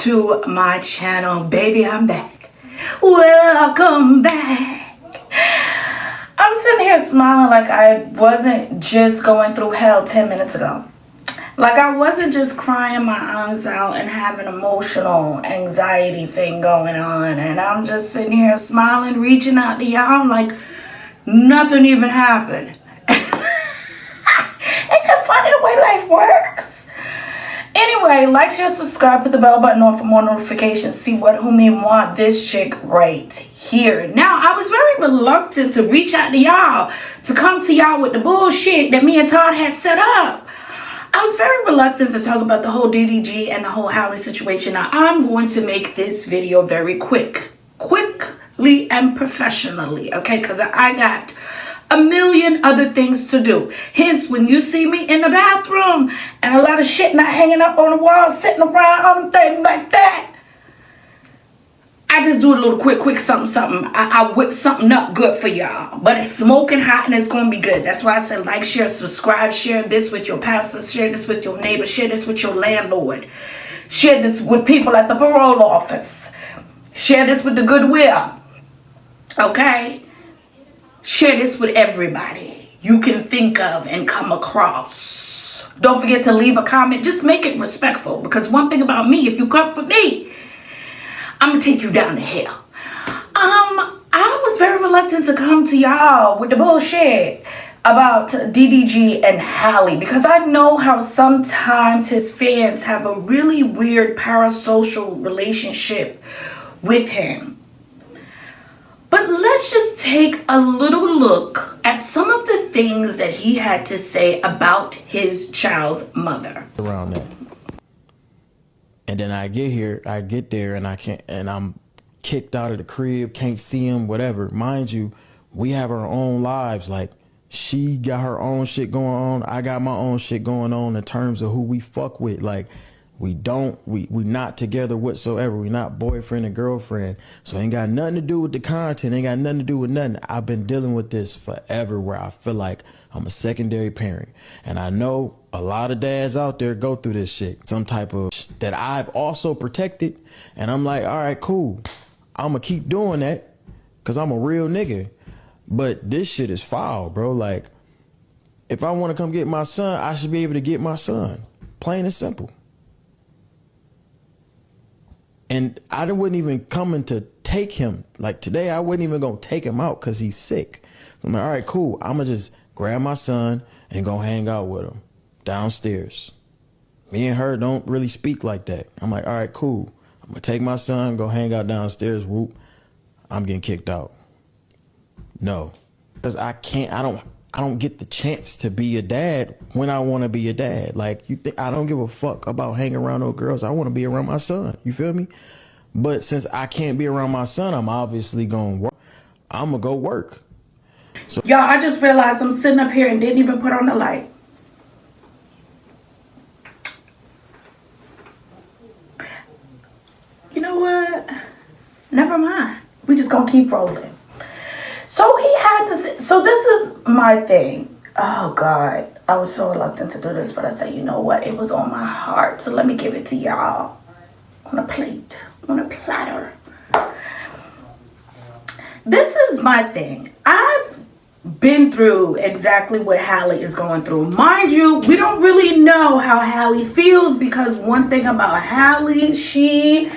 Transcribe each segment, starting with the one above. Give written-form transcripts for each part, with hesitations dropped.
to my channel. Baby, I'm back. Welcome back. I'm sitting here smiling like I wasn't just going through hell 10 minutes ago. Like I wasn't just crying my eyes out and having emotional anxiety thing going on. And I'm just sitting here smiling, reaching out to y'all like nothing even happened. Ain't that funny the way life works? Anyway, like, share, subscribe, put the bell button on for more notifications. See who may want this chick right here. Now, I was very reluctant to reach out to y'all, to come to y'all with the bullshit that me and Todd had set up. I was very reluctant to talk about the whole DDG and the whole Halle situation. Now, I'm going to make this video very quickly and professionally, okay? Because I got a million other things to do. Hence, when you see me in the bathroom and a lot of shit not hanging up on the wall, sitting around on things like that, I just do a little quick something. I whip something up good for y'all. But it's smoking hot and it's going to be good. That's why I said like, share, subscribe, share this with your pastor, share this with your neighbor, share this with your landlord, share this with people at the parole office, share this with the Goodwill, okay? Share this with everybody you can think of and come across. Don't forget to leave a comment. Just make it respectful. Because one thing about me, if you come for me, I'm going to take you down to hell. I was very reluctant to come to y'all with the bullshit about DDG and Halle. Because I know how sometimes his fans have a really weird parasocial relationship with him. But let's just take a little look at some of the things that he had to say about his child's mother. Around that. And then I get there and I'm kicked out of the crib, can't see him, whatever. Mind you, we have our own lives. Like, she got her own shit going on. I got my own shit going on in terms of who we fuck with. Like, we not together whatsoever. We not boyfriend and girlfriend. So it ain't got nothing to do with the content. Ain't got nothing to do with nothing. I've been dealing with this forever where I feel like I'm a secondary parent. And I know a lot of dads out there go through this shit. Some type of that I've also protected. And I'm like, all right, cool. I'm going to keep doing that because I'm a real nigga. But this shit is foul, bro. Like, if I want to come get my son, I should be able to get my son. Plain and simple. And I wasn't even coming to take him. Like today, I wasn't even going to take him out because he's sick. I'm like, all right, cool. I'm going to just grab my son and go hang out with him downstairs. Me and her don't really speak like that. I'm like, all right, cool. I'm going to take my son, go hang out downstairs. Whoop. I'm getting kicked out. No, because I don't get the chance to be a dad when I want to be a dad. Like, you think I don't give a fuck about hanging around those girls. I want to be around my son. You feel me? But since I can't be around my son, I'm obviously going to work. I'm going to go work. So y'all, I just realized I'm sitting up here and didn't even put on the light. You know what? Never mind. We just going to keep rolling. So he had to say, so this is my thing. Oh God, I was so reluctant to do this, but I said, you know what? It was on my heart. So let me give it to y'all on a plate, on a platter. This is my thing. I've been through exactly what Halle is going through. Mind you, we don't really know how Halle feels because one thing about Halle, she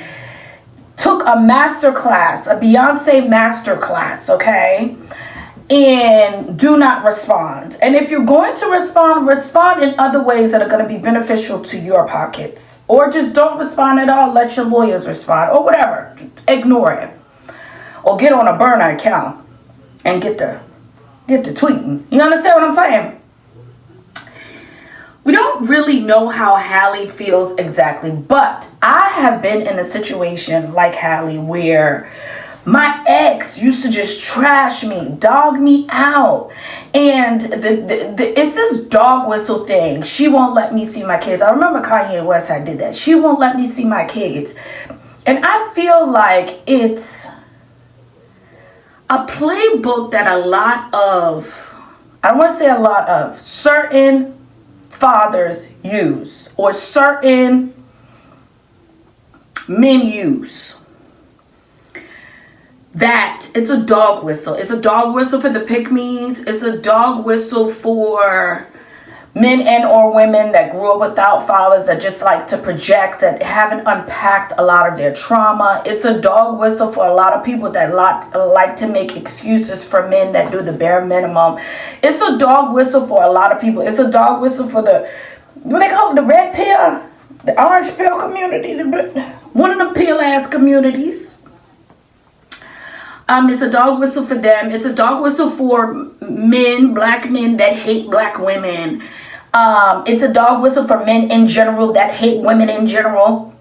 took a master class, a Beyonce master class, okay? And do not respond. And if you're going to respond in other ways that are going to be beneficial to your pockets. Or just don't respond at all, let your lawyers respond. Or whatever, ignore it. Or get on a burner account and get the tweeting. You understand what I'm saying? We don't really know how Halle feels exactly, but I have been in a situation like Halle where my ex used to just trash me, dog me out. And it's this dog whistle thing. She won't let me see my kids. I remember Kanye West had did that. She won't let me see my kids. And I feel like it's a playbook that a lot of, I don't want to say a lot of, certain fathers use, or certain men use. That it's a dog whistle. It's a dog whistle for the pick-me's. It's a dog whistle for men and or women that grew up without fathers, that just like to project, that haven't unpacked a lot of their trauma. It's a dog whistle for a lot of people that like to make excuses for men that do the bare minimum. It's a dog whistle for a lot of people. It's a dog whistle for the, what they call it, the red pill, the orange pill community, one of them pill ass communities. It's a dog whistle for them. It's a dog whistle for men, black men that hate black women. It's a dog whistle for men in general that hate women in general,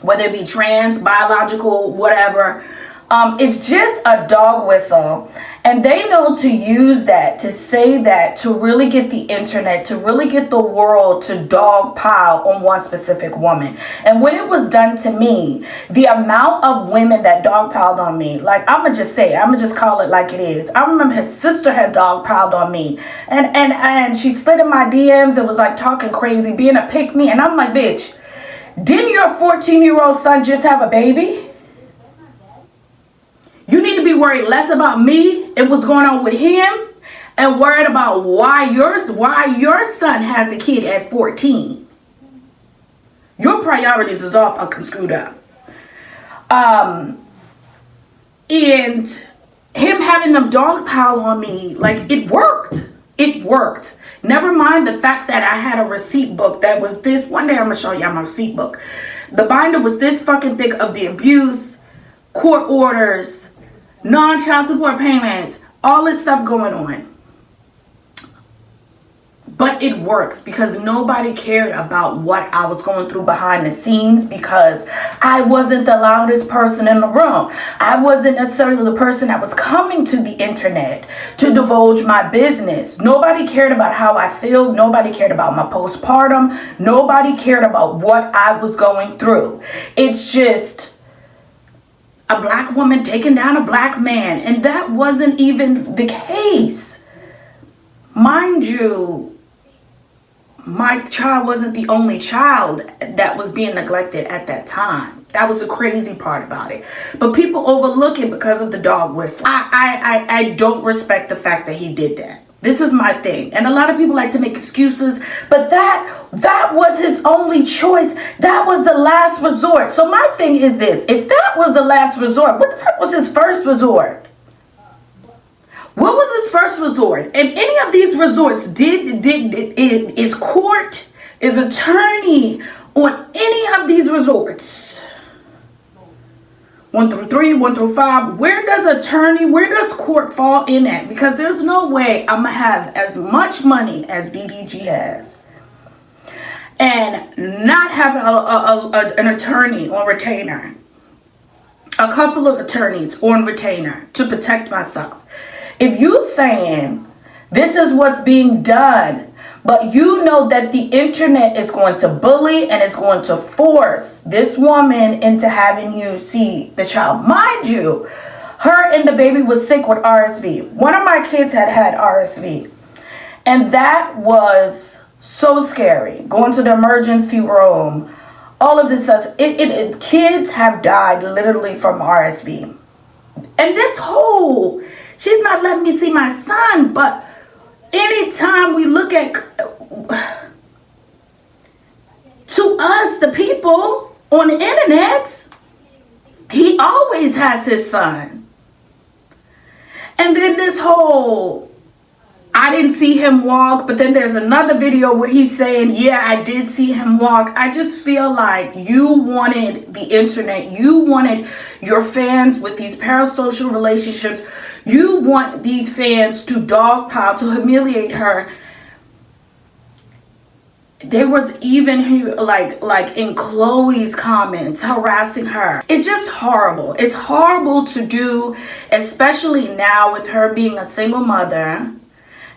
whether it be trans, biological, whatever. It's just a dog whistle. And they know to use that, to say that, to really get the internet, to really get the world to dogpile on one specific woman. And when it was done to me, the amount of women that dogpiled on me, like, I'm going to just call it like it is. I remember his sister had dogpiled on me. And she slid in my DMs and was like talking crazy, being a pick-me. And I'm like, bitch, didn't your 14-year-old son just have a baby? You need to be worried less about me and what's going on with him, and worried about why your son has a kid at 14. Your priorities is all fucking screwed up. And him having them dogpile on me, like, it worked. It worked. Never mind the fact that I had a receipt book that was this. One day I'm going to show y'all my receipt book. The binder was this fucking thick of the abuse, court orders, non-child support payments, all this stuff going on. But it works because nobody cared about what I was going through behind the scenes, because I wasn't the loudest person in the room. I wasn't necessarily the person that was coming to the internet to divulge my business. Nobody cared about how I feel. Nobody cared about my postpartum. Nobody cared about what I was going through. It's just a black woman taking down a black man. And that wasn't even the case. Mind you, my child wasn't the only child that was being neglected at that time. That was the crazy part about it. But people overlook it because of the dog whistle. I don't respect the fact that he did that. This is my thing. And a lot of people like to make excuses, but that was his only choice. That was the last resort. So my thing is this: if that was the last resort, what the fuck was his first resort? What was his first resort? And any of these resorts is court, is attorney on any of these resorts? 1 through 3, 1 through 5. Where does court fall in at? Because there's no way I'm gonna have as much money as DDG has and not have an attorney on retainer, a couple of attorneys on retainer to protect myself. If you saying this is what's being done, but you know that the internet is going to bully and it's going to force this woman into having you see the child. Mind you, her and the baby was sick with RSV. One of my kids had RSV. And that was so scary. Going to the emergency room, all of this stuff. Kids have died literally from RSV. And this whole, she's not letting me see my son, but anytime we look at, to us, the people on the internet, he always has his son. And then this whole, I didn't see him walk, but then there's another video where he's saying, yeah, I did see him walk. I just feel like you wanted the internet. You wanted your fans with these parasocial relationships. You want these fans to dogpile, to humiliate her. There was even like in Chloe's comments harassing her. It's just horrible. It's horrible to do, especially now with her being a single mother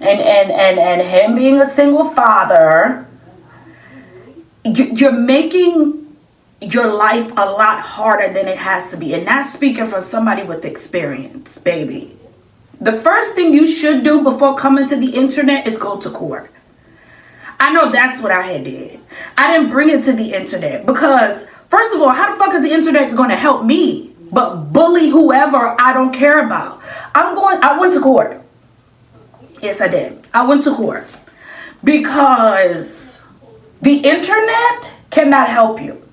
and him being a single father. You're making your life a lot harder than it has to be. And that's speaking from somebody with experience, baby. The first thing you should do before coming to the internet is go to court. I know that's what I had did. I didn't bring it to the internet because First of all, how the fuck is the internet going to help me but bully whoever I don't care about? I went to court. Yes, I did. I went to court because the internet cannot help you.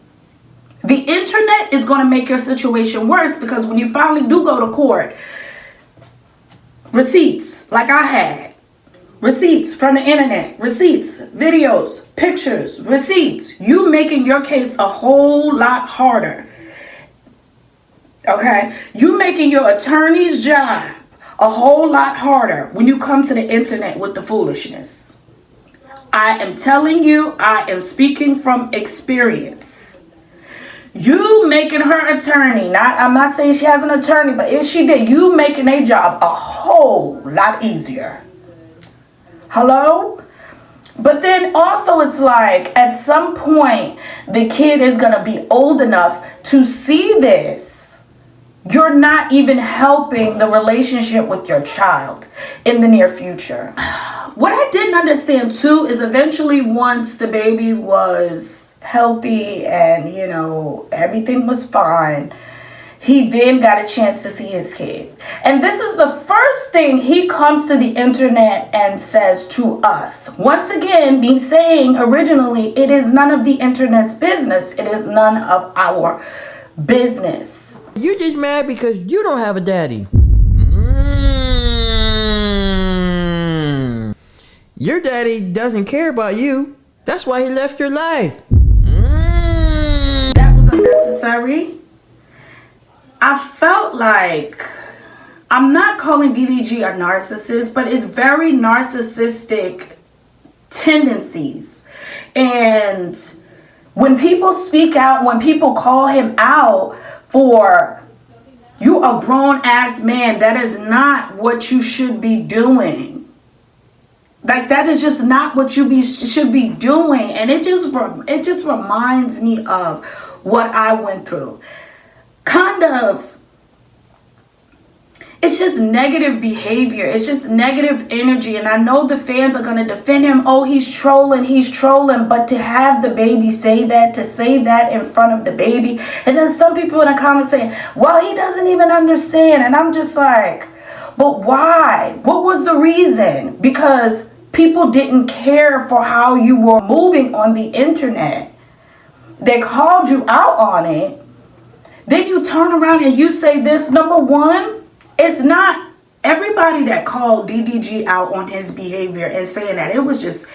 The internet is going to make your situation worse, because when you finally do go to court, receipts like I had, receipts from the internet, receipts, videos, pictures, receipts, you making your case a whole lot harder. Okay? You making your attorney's job a whole lot harder when you come to the internet with the foolishness. I am telling you, I am speaking from experience. You making her attorney, I'm not saying she has an attorney, but if she did, you making a job a whole lot easier. Hello? But then also it's like, at some point, the kid is going to be old enough to see this. You're not even helping the relationship with your child in the near future. What I didn't understand too is eventually, once the baby was healthy and, you know, everything was fine, he then got a chance to see his kid. And this is the first thing he comes to the internet and says to us. Once again, me saying originally, it is none of the internet's business. It is none of our business. You just mad because you don't have a daddy. Your daddy doesn't care about you. That's why he left your life. That was unnecessary. I felt like, I'm not calling DDG a narcissist, but it's very narcissistic tendencies. And when people speak out, when people call him out for, you a grown ass man, that is not what you should be doing. Like, that is just not what you should be doing. And it just reminds me of what I went through. Kind of, it's just negative behavior. It's just negative energy. And I know the fans are going to defend him. Oh, he's trolling. But to have the baby say that, to say that in front of the baby. And then some people in the comments saying, well, he doesn't even understand. And I'm just like, but why? What was the reason? Because people didn't care for how you were moving on the internet. They called you out on it. Then you turn around and you say this. Number one, it's not everybody that called DDG out on his behavior and saying that it was just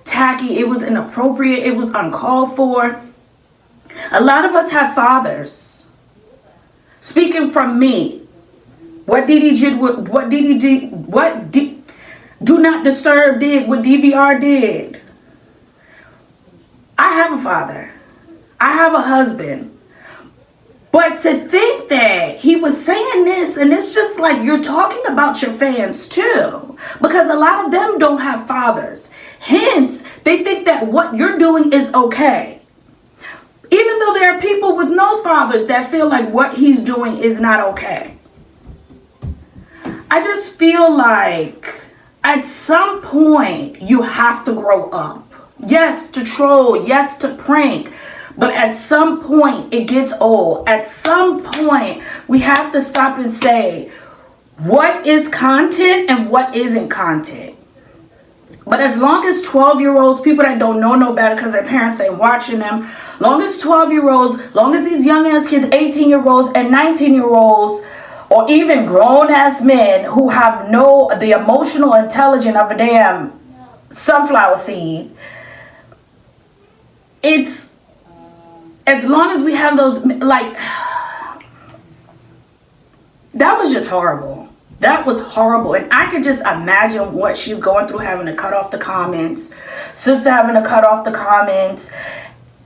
tacky, it was inappropriate, it was uncalled for. A lot of us have fathers. Speaking from me, what Do Not Disturb did, what DVR did. I have a father. I have a husband. But to think that he was saying this, and it's just like, you're talking about your fans too. Because a lot of them don't have fathers. Hence, they think that what you're doing is okay. Even though there are people with no father that feel like what he's doing is not okay. I just feel like at some point you have to grow up. Yes, to troll. Yes, to prank. But at some point, it gets old. At some point, we have to stop and say, what is content and what isn't content? But as long as 12-year-olds, people that don't know no better because their parents ain't watching them, long as 12-year-olds, long as these young-ass kids, 18-year-olds and 19-year-olds, or even grown-ass men who have the emotional intelligence of a damn sunflower seed, it's, as long as we have those, like, that was just horrible. That was horrible. And I could just imagine what she's going through, having to cut off the comments, sister having to cut off the comments.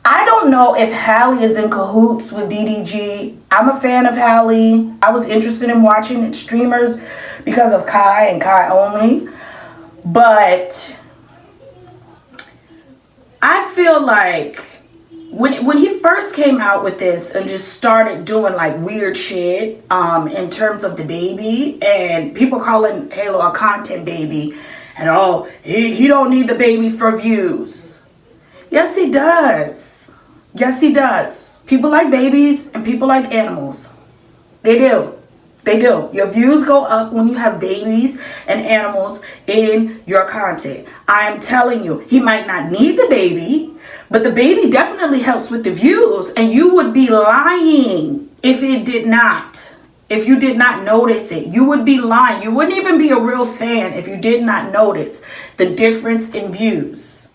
I don't know if Halle is in cahoots with DDG. I'm a fan of Halle. I was interested in watching streamers because of Kai and Kai only. But I feel like when he first came out with this and just started doing like weird shit in terms of the baby, and people calling Halo a content baby, and oh, he don't need the baby for views. Yes, he does. Yes, he does. People like babies and people like animals. They do. They do. Your views go up when you have babies and animals in your content. I am telling you, he might not need the baby, but the baby definitely helps with the views. And you would be lying if it did not. If you did not notice it, you would be lying. You wouldn't even be a real fan if you did not notice the difference in views.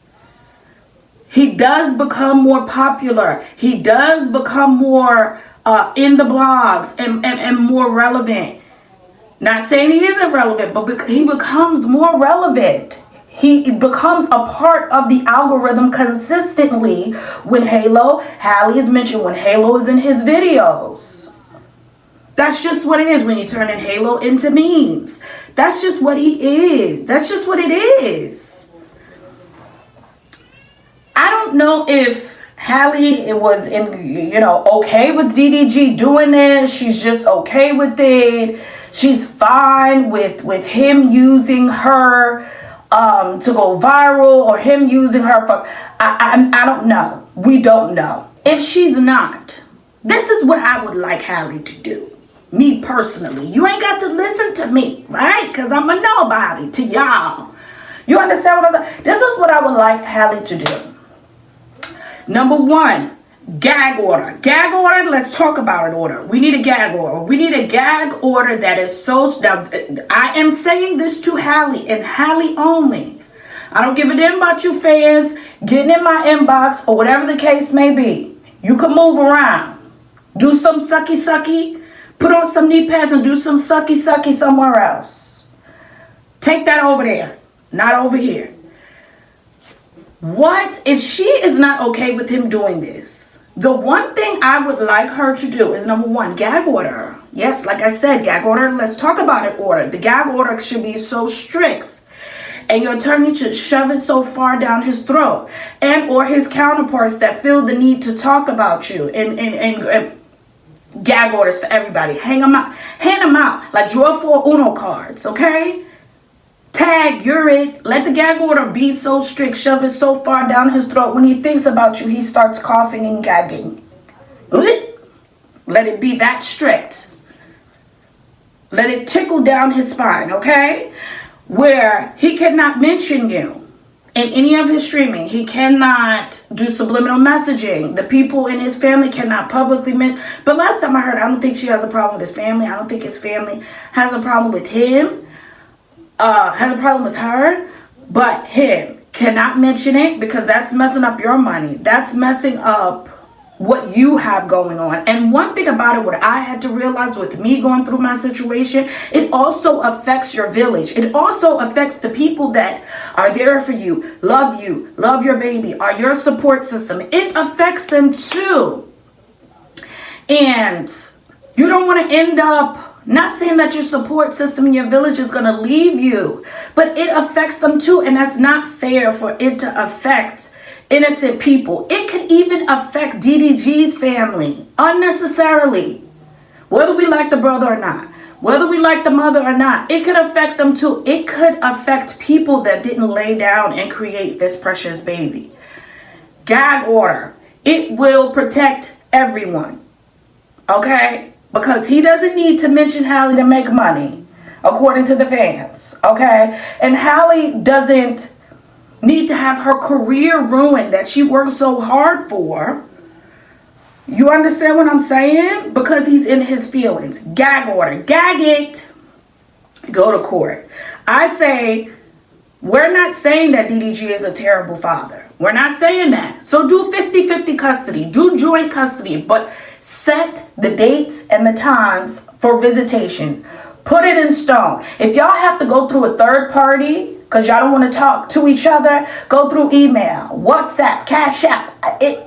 He does become more popular. He does become more in the blogs and more relevant. Not saying he isn't relevant, but he becomes more relevant. He becomes a part of the algorithm consistently when Halle is mentioned, when Halo is in his videos. That's just what it is when you turn in Halo into memes. That's just what he is. That's just what it is. I don't know if Halle was okay with DDG doing this. She's just okay with it. She's fine with him using her to go viral, or him using her for I don't know. We don't know. If she's not, this is what I would like Halle to do. Me personally. You ain't got to listen to me, right? Because I'm a nobody to y'all. You understand what I'm saying? This is what I would like Halle to do. Number one, gag order. Gag order, let's talk about it order. We need a gag order. We need a gag order that is so... Now, I am saying this to Halle and Halle only. I don't give a damn about you fans getting in my inbox or whatever the case may be. You can move around. Do some sucky. Put on some knee pads and do some sucky somewhere else. Take that over there, not over here. What if she is not okay with him doing this? The one thing I would like her to do is, number one, gag order. Yes, like I said, gag order. Let's talk about it order. The gag order should be so strict, and your attorney should shove it so far down his throat, and or his counterparts that feel the need to talk about you and gag orders for everybody. Hand them out like draw 4 Uno cards, okay? Tag, you're it. Let the gag order be so strict, shove it so far down his throat. When he thinks about you, he starts coughing and gagging. Let it be that strict. Let it tickle down his spine, okay? Where he cannot mention you in any of his streaming. He cannot do subliminal messaging. The people in his family cannot publicly mention. But last time I heard, I don't think she has a problem with his family. I don't think his family has a problem with him. Has a problem with her, but him cannot mention it, because that's messing up your money. That's messing up what you have going on. And one thing about it, what I had to realize with me going through my situation, it also affects your village. It also affects the people that are there for you, love your baby, are your support system. It affects them too. And you don't want to end up, not saying that your support system in your village is going to leave you, but it affects them too. And that's not fair for it to affect innocent people. It could even affect DDG's family unnecessarily. Whether we like the brother or not, whether we like the mother or not, it could affect them too. It could affect people that didn't lay down and create this precious baby. Gag order. It will protect everyone. Okay? Because he doesn't need to mention Halle to make money, according to the fans, okay? And Halle doesn't need to have her career ruined that she worked so hard for. You understand what I'm saying? Because he's in his feelings. Gag order. Gag it. Go to court. I say, we're not saying that DDG is a terrible father. We're not saying that. So do 50-50 custody. Do joint custody. But set the dates and the times for visitation. Put it in stone. If y'all have to go through a third party because y'all don't want to talk to each other, go through email, WhatsApp, Cash App,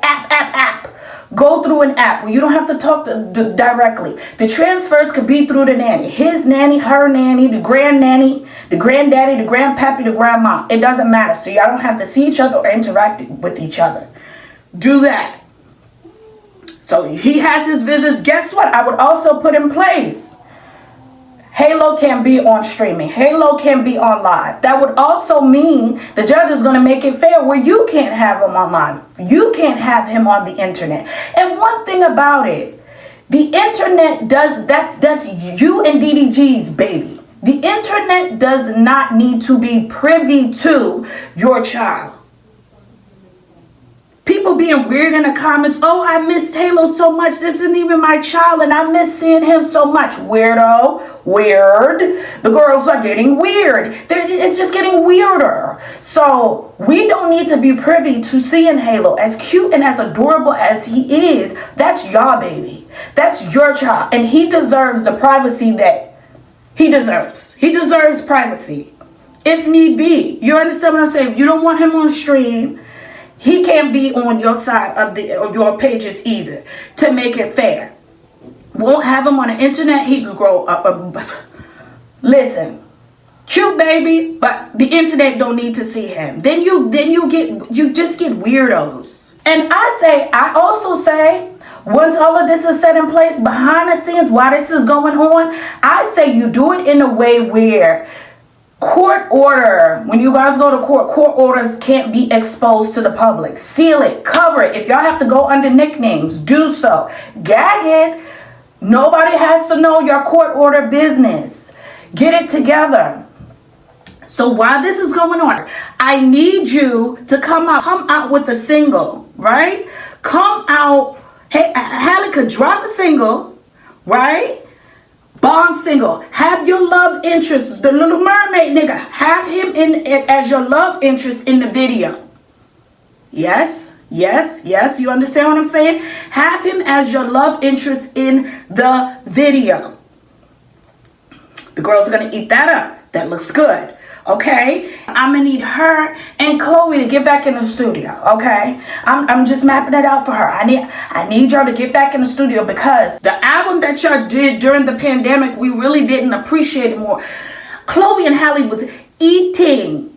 app. Go through an app where you don't have to talk directly. The transfers could be through the nanny. His nanny, her nanny, the grand nanny, the granddaddy, the grandpappy, the grandma. It doesn't matter. So y'all don't have to see each other or interact with each other. Do that. So he has his visits. Guess what? I would also put in place Halo can be on streaming. Halo can be on live. That would also mean the judge is going to make it fair where you can't have him on live. You can't have him on the internet. And one thing about it, the internet that's you and DDG's baby. The internet does not need to be privy to your child. People being weird in the comments. Oh, I miss Halo so much. This isn't even my child and I miss seeing him so much. Weirdo. Weird. The girls are getting weird. It's just getting weirder. So we don't need to be privy to seeing Halo. As cute and as adorable as he is, that's your baby. That's your child. And he deserves the privacy that he deserves. He deserves privacy. If need be. You understand what I'm saying? If you don't want him on stream, he can't be on your side of your pages either, to make it fair. Won't have him on the internet. He could grow up. Listen, cute baby, but the internet don't need to see him. Then you just get weirdos. And I also say, once all of this is set in place behind the scenes, while this is going on, I say you do it in a way where court order, when you guys go to court orders can't be exposed to the public. Seal it, cover it. If y'all have to go under nicknames, do so. Gag it. Nobody has to know your court order business. Get it together. So while this is going on, I need you to come out with a single, right? Come out. Hey, Halle could drop a single, right? Bomb single. Have your love interest, the Little Mermaid nigga, have him in it as your love interest in the video. Yes, you understand what I'm saying? Have him as your love interest in the video. The girls are gonna eat that up. That looks good. Okay, I'm gonna need her and Chloe to get back in the studio. Okay, I'm just mapping it out for her. I need y'all to get back in the studio because the album that y'all did during the pandemic, we really didn't appreciate it more. Chloe and Halle was eating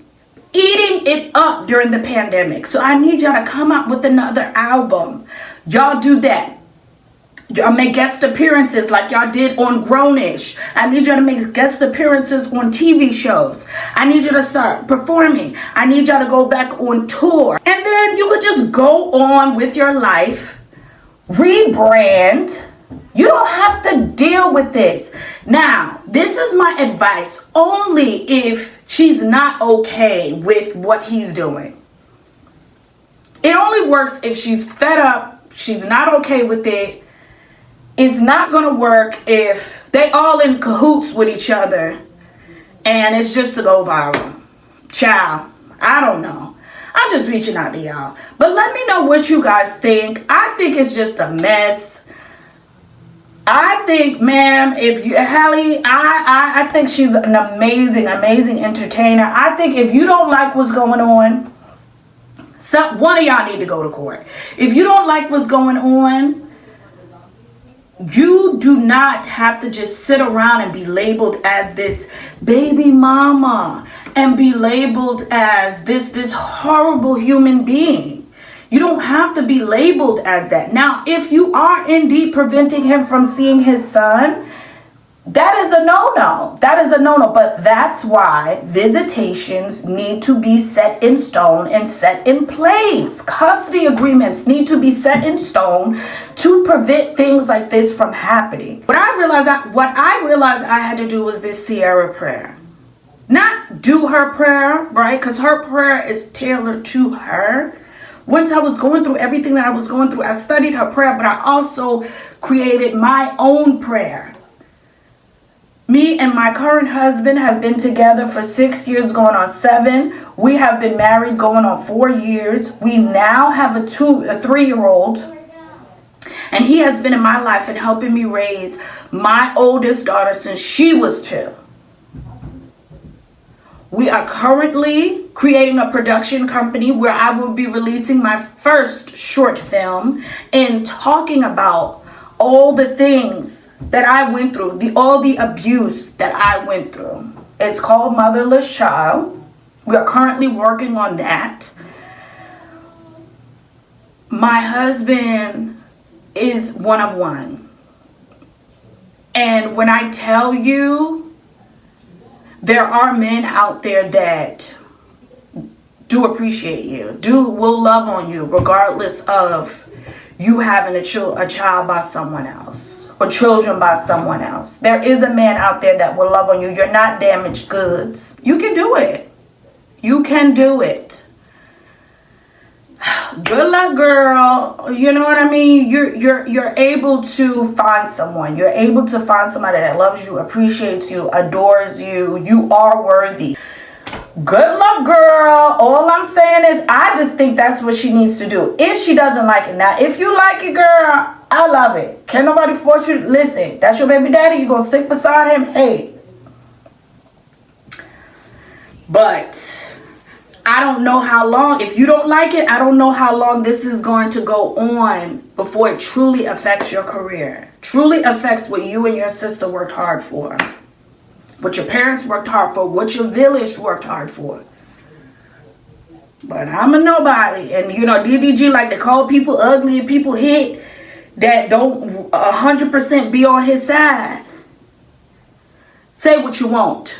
it up during the pandemic. So I need y'all to come out with another album. Y'all do that. Y'all make guest appearances like y'all did on Grownish. I need y'all to make guest appearances on TV shows. I need you to start performing. I need y'all to go back on tour. And then you could just go on with your life. Rebrand. You don't have to deal with this. Now, this is my advice only if she's not okay with what he's doing. It only works if she's fed up, she's not okay with it. It's not going to work if they all in cahoots with each other and it's just to go viral. Child, I don't know. I'm just reaching out to y'all. But let me know what you guys think. I think it's just a mess. I think, ma'am, if you, Halle, I think she's an amazing entertainer. I think if you don't like what's going on, one of y'all need to go to court. If you don't like what's going on, you do not have to just sit around and be labeled as this baby mama and be labeled as this horrible human being. You don't have to be labeled as that. Now, if you are indeed preventing him from seeing his son, that is a no-no. That is a no-no. But that's why visitations need to be set in stone and set in place. Custody agreements need to be set in stone to prevent things like this from happening. What I realized I had to do was this Sierra prayer. Not do her prayer, right? Because her prayer is tailored to her. Once I was going through everything that I was going through, I studied her prayer, but I also created my own prayer. Me and my current husband have been together for 6 years, going on 7. We have been married going on 4 years. We now have a 3-year-old. And he has been in my life and helping me raise my oldest daughter since she was 2. We are currently creating a production company where I will be releasing my first short film and talking about all the things that I went through, all the abuse that I went through. It's called Motherless Child. We are currently working on that. My husband is one of one. And when I tell you there are men out there that do appreciate you, will love on you regardless of you having a child by someone else or children by someone else. There is a man out there that will love on you. You're not damaged goods. You can do it. You can do it. Good luck, girl. You know what I mean? You're able to find someone. You're able to find somebody that loves you, appreciates you, adores you. You are worthy. Good luck, girl. All I'm saying is I just think that's what she needs to do. If she doesn't like it. Now, if you like it, girl, I love it. Can't nobody force you. Listen, that's your baby daddy. You gonna stick beside him? Hey. But I don't know how long. If you don't like it, I don't know how long this is going to go on before it truly affects your career. Truly affects what you and your sister worked hard for. What your parents worked hard for. What your village worked hard for. But I'm a nobody. And you know, DDG like to call people ugly and people hit that don't 100% be on his side. Say what you want.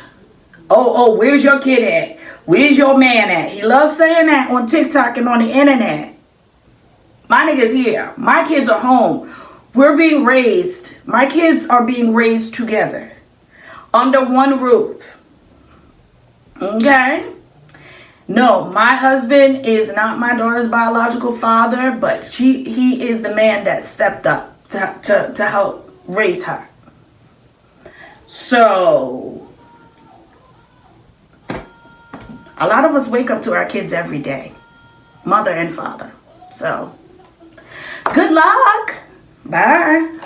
Oh, where's your kid at? Where's your man at? He loves saying that on TikTok and on the internet. My nigga's here. My kids are home. We're being raised. My kids are being raised together. Under one roof. Okay? No, my husband is not my daughter's biological father, but he is the man that stepped up to help raise her. So, a lot of us wake up to our kids every day. Mother and father. So, good luck. Bye.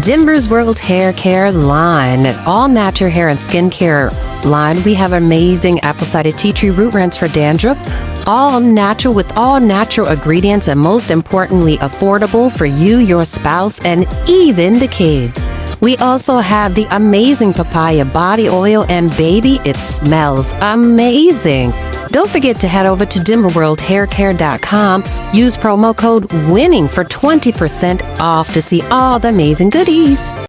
Denver's World Hair Care line, an all-natural hair and skincare line. We have amazing apple cider tea tree root rinse for dandruff, all natural with all natural ingredients, and most importantly, affordable for you, your spouse, and even the kids. We also have the amazing papaya body oil, and baby, it smells amazing. Don't forget to head over to DenverWorldHairCare.com. Use promo code WINNING for 20% off to see all the amazing goodies.